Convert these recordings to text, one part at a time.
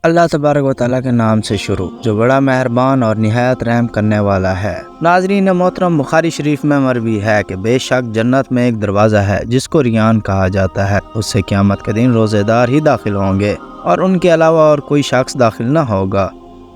اللہ تبارک و تعالیٰ کے نام سے شروع جو بڑا مہربان اور نہایت رحم کرنے والا ہے۔ ناظرین محترم، بخاری شریف میں مروی ہے کہ بے شک جنت میں ایک دروازہ ہے جس کو ریان کہا جاتا ہے، اس سے قیامت کے دن روزے دار ہی داخل ہوں گے اور ان کے علاوہ اور کوئی شخص داخل نہ ہوگا۔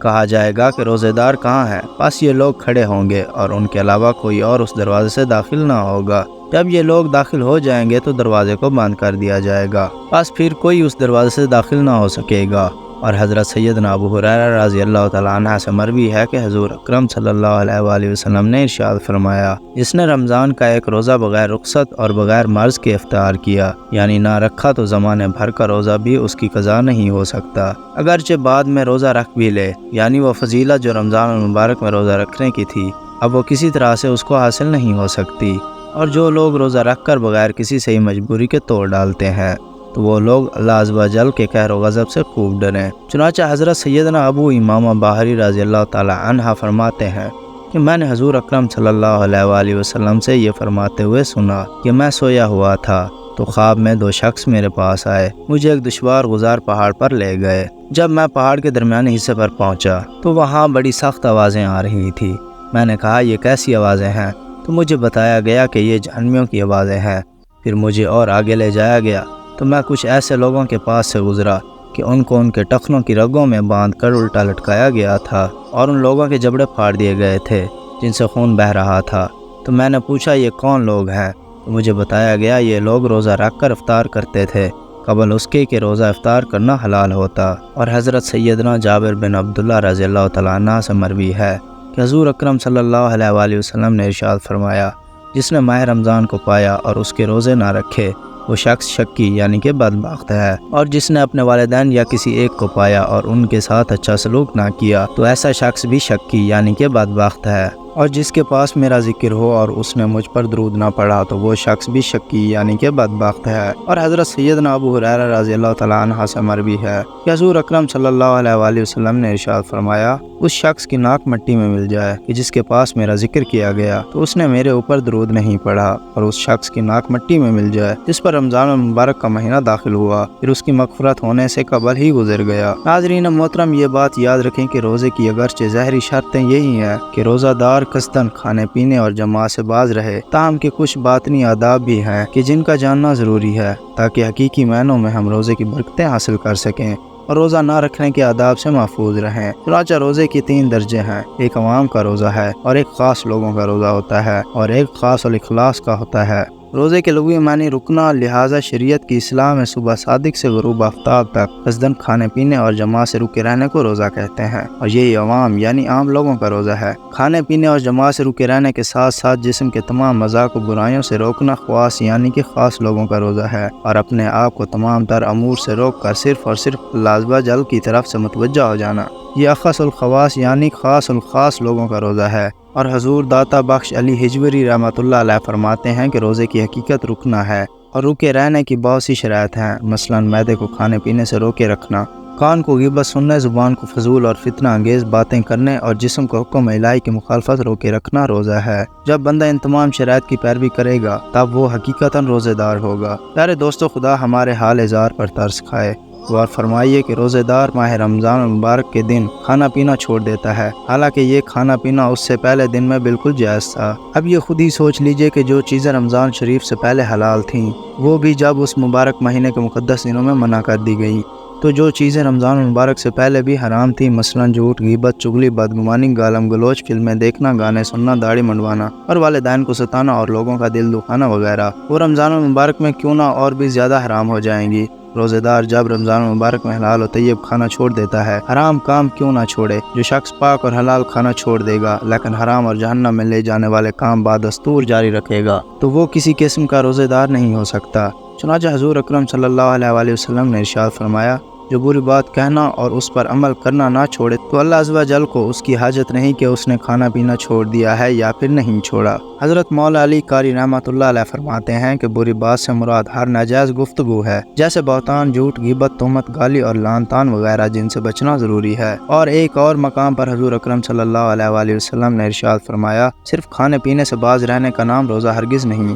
کہا جائے گا کہ روزے دار کہاں ہے؟ پس یہ لوگ کھڑے ہوں گے اور ان کے علاوہ کوئی اور اس دروازے سے داخل نہ ہوگا۔ جب یہ لوگ داخل ہو جائیں گے تو دروازے کو بند کر دیا جائے گا، پس پھر کوئی اس دروازے سے داخل نہ ہو سکے گا۔ اور حضرت سیدنا ابو ہریرہ رضی اللہ تعالیٰ عنہ سے مروی ہے کہ حضور اکرم صلی اللہ علیہ وآلہ وسلم نے ارشاد فرمایا، جس نے رمضان کا ایک روزہ بغیر رخصت اور بغیر مرض کے افطار کیا، یعنی نہ رکھا، تو زمانے بھر کا روزہ بھی اس کی قضا نہیں ہو سکتا، اگرچہ بعد میں روزہ رکھ بھی لے۔ یعنی وہ فضیلت جو رمضان المبارک میں روزہ رکھنے کی تھی، اب وہ کسی طرح سے اس کو حاصل نہیں ہو سکتی۔ اور جو لوگ روزہ رکھ کر بغیر کسی صحیح مجبوری کے توڑ ڈالتے ہیں تو وہ لوگ اللہ عز و جل کے قہر و غضب سے خوب ڈریں۔ چنانچہ حضرت سیدنا ابو امامہ باہری رضی اللہ تعالی عنہ فرماتے ہیں کہ میں نے حضور اکرم صلی اللہ علیہ وآلہ وسلم سے یہ فرماتے ہوئے سنا کہ میں سویا ہوا تھا تو خواب میں دو شخص میرے پاس آئے، مجھے ایک دشوار گزار پہاڑ پر لے گئے۔ جب میں پہاڑ کے درمیانی حصے پر پہنچا تو وہاں بڑی سخت آوازیں آ رہی تھی۔ میں نے کہا یہ کیسی آوازیں ہیں؟ تو مجھے بتایا گیا کہ یہ جہنمیوں کی آوازیں ہیں۔ پھر مجھے اور آگے لے جایا گیا تو میں کچھ ایسے لوگوں کے پاس سے گزرا کہ ان کو ان کے ٹخنوں کی رگوں میں باندھ کر الٹا لٹکایا گیا تھا اور ان لوگوں کے جبڑے پھاڑ دیے گئے تھے جن سے خون بہہ رہا تھا۔ تو میں نے پوچھا یہ کون لوگ ہیں؟ تو مجھے بتایا گیا یہ لوگ روزہ رکھ کر افطار کرتے تھے قبل اس کے کہ روزہ افطار کرنا حلال ہوتا۔ اور حضرت سیدنا جابر بن عبداللہ رضی اللہ تعالیٰ عنہ سے مروی ہے کہ حضور اکرم صلی اللہ علیہ وآلہ وسلم نے ارشاد فرمایا، جس نے ماہ رمضان کو پایا اور اس کے روزے نہ رکھے وہ شخص شکی یعنی کہ بدبخت ہے، اور جس نے اپنے والدین یا کسی ایک کو پایا اور ان کے ساتھ اچھا سلوک نہ کیا تو ایسا شخص بھی شکی یعنی کہ بدبخت ہے، اور جس کے پاس میرا ذکر ہو اور اس نے مجھ پر درود نہ پڑھا تو وہ شخص بھی شکی یعنی کہ بدبخت ہے۔ اور حضرت سیدنا ابو ہریرہ رضی اللہ تعالیٰ عنہ سے مروی ہے کہ حضور اکرم صلی اللہ علیہ وآلہ وسلم نے ارشاد فرمایا، اس شخص کی ناک مٹی میں مل جائے کہ جس کے پاس میرا ذکر کیا گیا تو اس نے میرے اوپر درود نہیں پڑھا، اور اس شخص کی ناک مٹی میں مل جائے جس پر رمضان المبارک کا مہینہ داخل ہوا پھر اس کی مغفرت ہونے سے قبل ہی گزر گیا۔ ناظرین محترم، یہ بات یاد رکھیں کہ روزے کی اگرچہ ظاہری شرطیں یہی ہیں کہ روزہ دار قصداً کھانے پینے اور جماعت سے باز رہے، تاہم کہ کچھ باطنی آداب بھی ہیں کہ جن کا جاننا ضروری ہے تاکہ حقیقی معنوں میں ہم روزے کی برکتیں حاصل کر سکیں اور روزہ نہ رکھنے کے آداب سے محفوظ رہیں۔ چنانچہ روزے کی 3 درجے ہیں، ایک عوام کا روزہ ہے اور ایک خاص لوگوں کا روزہ ہوتا ہے اور ایک خاص الاخلاص کا ہوتا ہے۔ روزے کے لغوی معنی رکنا، لہٰذا شریعت کی اصطلاح میں صبح صادق سے غروب آفتاب تک قصداً کھانے پینے اور جماعت سے رکے رہنے کو روزہ کہتے ہیں، اور یہی عوام یعنی عام لوگوں کا روزہ ہے۔ کھانے پینے اور جماعت سے رکے رہنے کے ساتھ ساتھ جسم کے تمام مذاق و برائیوں سے روکنا خواص یعنی کہ خاص لوگوں کا روزہ ہے، اور اپنے آپ کو تمام تر امور سے روک کر صرف اور صرف اللہ عز و جل کی طرف سے متوجہ ہو جانا، یہ اخص الخواص یعنی خاص الخاص لوگوں کا روزہ ہے۔ اور حضور داتا بخش علی حجویری رحمۃ اللہ علیہ فرماتے ہیں کہ روزے کی حقیقت رکنا ہے، اور رکے رہنے کی بہت سی شرائط ہیں، مثلاً معدے کو کھانے پینے سے روکے رکھنا، کان کو غیبت سننے، زبان کو فضول اور فتنہ انگیز باتیں کرنے، اور جسم کو حکم الہی کی مخالفت روکے رکھنا روزہ ہے۔ جب بندہ ان تمام شرائط کی پیروی کرے گا تب وہ حقیقتاً روزے دار ہوگا۔ پیارے دوستو، خدا ہمارے حال اظہار پر ترس کھائے۔ غور فرمائیے کہ روزے دار ماہ رمضان المبارک کے دن کھانا پینا چھوڑ دیتا ہے، حالانکہ یہ کھانا پینا اس سے پہلے دن میں بالکل جائز تھا۔ اب یہ خود ہی سوچ لیجئے کہ جو چیزیں رمضان شریف سے پہلے حلال تھیں وہ بھی جب اس مبارک مہینے کے مقدس دنوں میں منع کر دی گئیں، تو جو چیزیں رمضان المبارک سے پہلے بھی حرام تھیں، مثلاً جھوٹ، غیبت، چغلی، بدگمانی، گالم گلوچ، فلمیں دیکھنا، گانے سننا، داڑھی منڈوانا اور والدین کو ستانا اور لوگوں کا دل دکھانا وغیرہ، وہ رمضان المبارک میں کیوں نہ اور بھی زیادہ حرام ہو جائیں گی۔ روزے دار جب رمضان المبارک میں حلال و طیب کھانا چھوڑ دیتا ہے، حرام کام کیوں نہ چھوڑے۔ جو شخص پاک اور حلال کھانا چھوڑ دے گا لیکن حرام اور جہنم میں لے جانے والے کام بدستور جاری رکھے گا تو وہ کسی قسم کا روزے دار نہیں ہو سکتا۔ چنانچہ حضور اکرم صلی اللہ علیہ وآلہ وسلم نے ارشاد فرمایا، جو بری بات کہنا اور اس پر عمل کرنا نہ چھوڑے تو اللہ عز و جل کو اس کی حاجت نہیں کہ اس نے کھانا پینا چھوڑ دیا ہے یا پھر نہیں چھوڑا۔ حضرت مولا علی قاری رحمۃ اللہ علیہ فرماتے ہیں کہ بری بات سے مراد ہر ناجائز گفتگو ہے، جیسے بہتان، جھوٹ، غیبت، تہمت، گالی اور لعن طعن وغیرہ، جن سے بچنا ضروری ہے۔ اور ایک اور مقام پر حضور اکرم صلی اللہ علیہ وآلہ وسلم نے ارشاد فرمایا، صرف کھانے پینے سے باز رہنے کا نام روزہ ہرگز نہیں،